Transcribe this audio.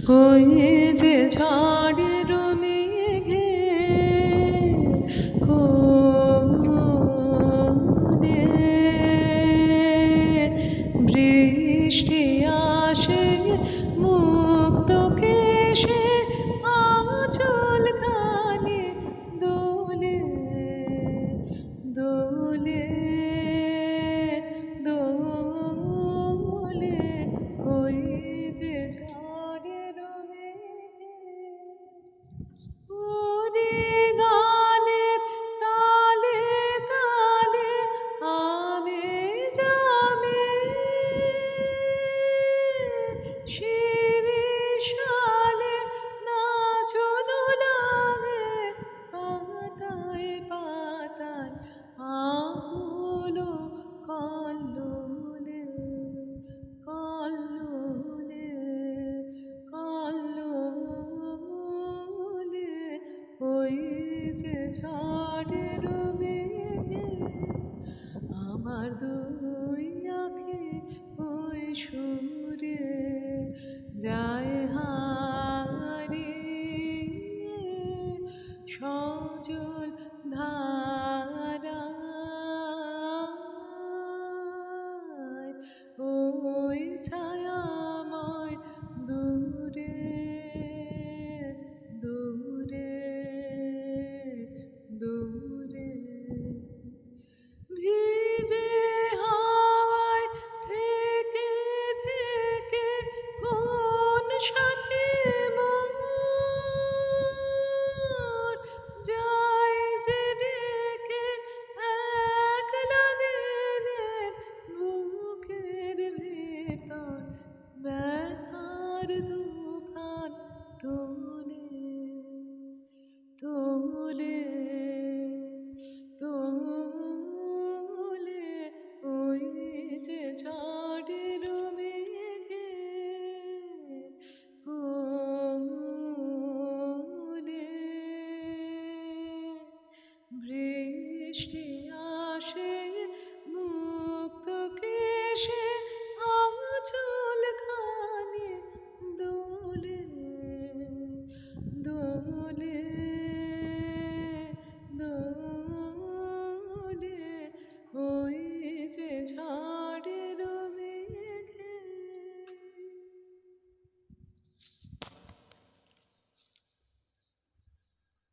ওই যে ঝড়ের মেঘে কোলে বৃষ্টি আসে মুক্ত কেশে আঁচল খানি দোলে দোলে দোলে ওই যে ঝড়ের মেঘে ওরে গানের তালে তালে যাবে শিরিষালে নাচো দোলাবে পাতায় পাতায় আকুল কল্লোলে কল্লোলে কল্লোলে ওই যে ঝড়ের মেঘে আমার দুই আঁখি ওই সুরে যায় হারিয়ে সজল ধারায় ওই ছায়াময় দূরে দূরে দূরে ভিজে হাওয়ায় থেকে থেকে কোন সাথী মোর যায় যে রেখে একলা দিনের বুকের ভেতর ব্যথার